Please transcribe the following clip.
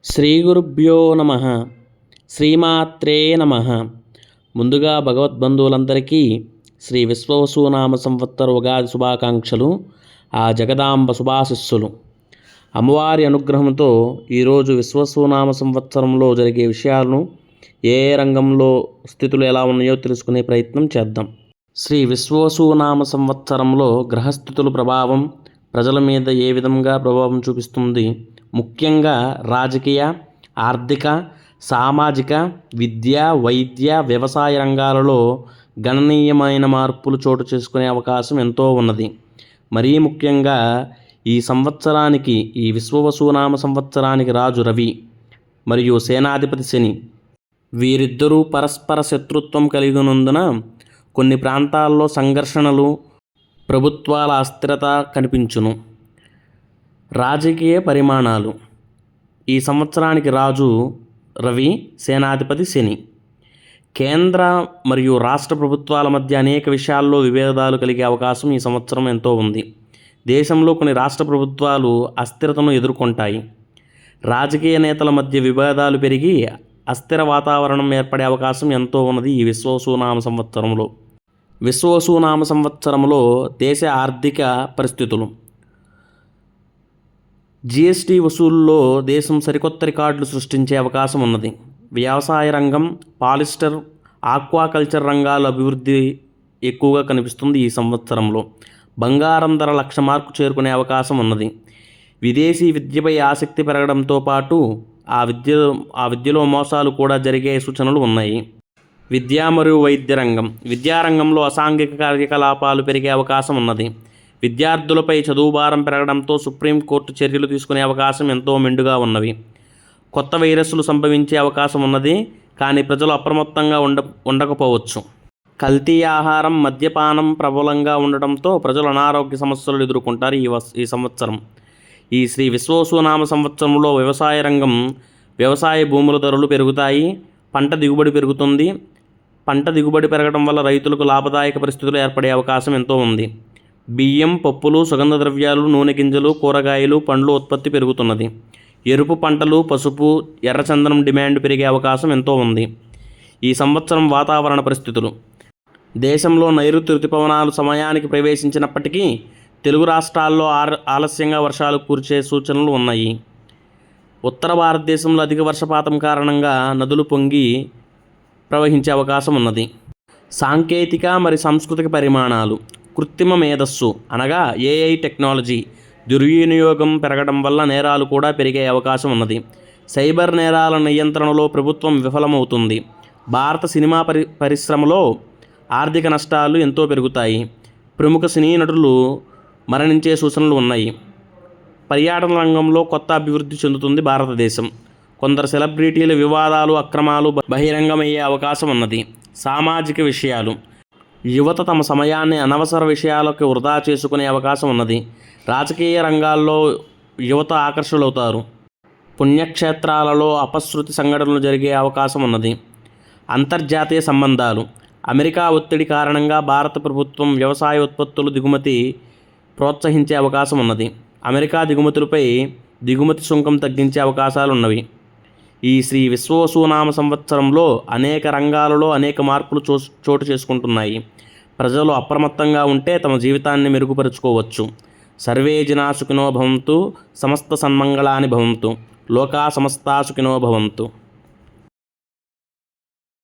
శ్రీగురుభ్యో నమ. శ్రీమాత్రే నమ. ముందుగా భగవద్బంధువులందరికీ శ్రీ విశ్వవసునామ సంవత్సర ఉగాది శుభాకాంక్షలు. ఆ జగదాంబ శుభాశిస్సులు. అమ్మవారి అనుగ్రహంతో ఈరోజు విశ్వవసునామ సంవత్సరంలో జరిగే విషయాలను, ఏ రంగంలో స్థితులు ఎలా ఉన్నాయో తెలుసుకునే ప్రయత్నం చేద్దాం. శ్రీ విశ్వవసునామ సంవత్సరంలో గ్రహస్థితుల ప్రభావం ప్రజల మీద ఏ విధంగా ప్రభావం చూపిస్తుంది, ముఖ్యంగా రాజకీయ, ఆర్థిక, సామాజిక, విద్య, వైద్య, వ్యవసాయ రంగాలలో గణనీయమైన మార్పులు చోటు చేసుకునే అవకాశం ఎంతో ఉన్నది. మరీ ముఖ్యంగా ఈ సంవత్సరానికి, ఈ విశ్వవసునామ సంవత్సరానికి రాజు రవి మరియు సేనాధిపతి శని, వీరిద్దరూ పరస్పర శత్రుత్వం కలిగినందున కొన్ని ప్రాంతాల్లో సంఘర్షణలు, ప్రభుత్వాల అస్థిరత కనిపించును. రాజకీయ పరిమాణాలు. ఈ సంవత్సరానికి రాజు రవి, సేనాధిపతి శని. కేంద్ర మరియు రాష్ట్ర ప్రభుత్వాల మధ్య అనేక విషయాల్లో విభేదాలు కలిగే అవకాశం ఈ సంవత్సరం ఎంతో ఉంది. దేశంలో కొన్ని రాష్ట్ర ప్రభుత్వాలు అస్థిరతను ఎదుర్కొంటాయి. రాజకీయ నేతల మధ్య విభేదాలు పెరిగి అస్థిర వాతావరణం ఏర్పడే అవకాశం ఎంతో ఉన్నది ఈ విశ్వవసునామ సంవత్సరంలో. విశ్వవసునామ సంవత్సరంలో దేశ ఆర్థిక పరిస్థితులు. జిఎస్టీ వసూలులో దేశం సరికొత్త రికార్డులు సృష్టించే అవకాశం ఉన్నది. వ్యవసాయ రంగం, పాలిస్టర్, ఆక్వాకల్చర్ రంగాల అభివృద్ధి ఎక్కువగా కనిపిస్తుంది ఈ సంవత్సరంలో. బంగారం ధర 1,00,000 మార్కు చేరుకునే అవకాశం ఉన్నది. విదేశీ విద్యపై ఆసక్తి పెరగడంతో పాటు ఆ విద్యలో మోసాలు కూడా జరిగే సూచనలు ఉన్నాయి. విద్య మరియు వైద్య రంగం. విద్యారంగంలో అసాంఘిక కార్యకలాపాలు పెరిగే అవకాశం ఉన్నది. విద్యార్థులపై చదువు భారం పెరగడంతో సుప్రీంకోర్టు చర్యలు తీసుకునే అవకాశం ఎంతో మెండుగా ఉన్నవి. కొత్త వైరస్లు సంభవించే అవకాశం ఉన్నది, కానీ ప్రజలు అప్రమత్తంగా ఉండకపోవచ్చు. కల్తీ ఆహారం, మద్యపానం ప్రబలంగా ఉండటంతో ప్రజలు అనారోగ్య సమస్యలు ఎదుర్కొంటారు ఈ సంవత్సరం. ఈ శ్రీ విశ్వవసునామ సంవత్సరంలో వ్యవసాయ రంగం, వ్యవసాయ భూముల ధరలు పెరుగుతాయి. పంట దిగుబడి పెరుగుతుంది. పంట దిగుబడి పెరగడం వల్ల రైతులకు లాభదాయక పరిస్థితులు ఏర్పడే అవకాశం ఎంతో ఉంది. బియ్యం, పప్పులు, సుగంధ ద్రవ్యాలు, నూనె గింజలు, కూరగాయలు, పండ్లు ఉత్పత్తి పెరుగుతున్నది. ఎరుపు పంటలు, పసుపు, ఎర్రచందనం డిమాండ్ పెరిగే అవకాశం ఎంతో ఉంది. ఈ సంవత్సరం వాతావరణ పరిస్థితులు. దేశంలో నైరుతి రుతుపవనాలు సమయానికి ప్రవేశించినప్పటికీ తెలుగు రాష్ట్రాల్లో ఆలస్యంగా వర్షాలు కురిసే సూచనలు ఉన్నాయి. ఉత్తర భారతదేశంలో అధిక వర్షపాతం కారణంగా నదులు పొంగి ప్రవహించే అవకాశం ఉన్నది. సాంకేతిక మరియు సాంస్కృతిక పరిమాణాలు. కృత్రిమ మేధస్సు అనగా ఏఐ టెక్నాలజీ దుర్వినియోగం పెరగడం వల్ల నేరాలు కూడా పెరిగే అవకాశం ఉన్నది. సైబర్ నేరాల నియంత్రణలో ప్రభుత్వం విఫలమవుతుంది. భారత సినిమా పరిశ్రమలో ఆర్థిక నష్టాలు ఎంతో పెరుగుతాయి. ప్రముఖ సినీ నటులు మరణించే సూచనలు ఉన్నాయి. పర్యాటన రంగంలో కొత్త అభివృద్ధి చెందుతుంది భారతదేశం. కొందరు సెలబ్రిటీల వివాదాలు, అక్రమాలు బహిరంగమయ్యే అవకాశం ఉన్నది. సామాజిక విషయాలు. యువత తమ సమయాన్ని అనవసర విషయాలకు వృధా చేసుకునే అవకాశం ఉన్నది. రాజకీయ రంగాల్లో యువత ఆకర్షితులవుతారు. పుణ్యక్షేత్రాలలో అపశృతి సంఘటనలు జరిగే అవకాశం ఉన్నది. అంతర్జాతీయ సంబంధాలు. అమెరికా ఒత్తిడి కారణంగా భారత ప్రభుత్వం వ్యవసాయ ఉత్పత్తుల దిగుమతి ప్రోత్సహించే అవకాశం ఉన్నది. అమెరికా దిగుమతి సుంకం తగ్గించే అవకాశాలు ఉన్నవి. ఈ శ్రీ విశ్వవసునామ సంవత్సరంలో అనేక రంగాలలో అనేక మార్పులు చోటు చేసుకుంటున్నాయి. ప్రజలు అప్రమత్తంగా ఉంటే తమ జీవితాన్ని మెరుగుపరుచుకోవచ్చు. సర్వే జనా సుఖినో భవంతు, సమస్త సన్మంగళాని భవంతు, లోకా సమస్తా సుఖినో భవంతు.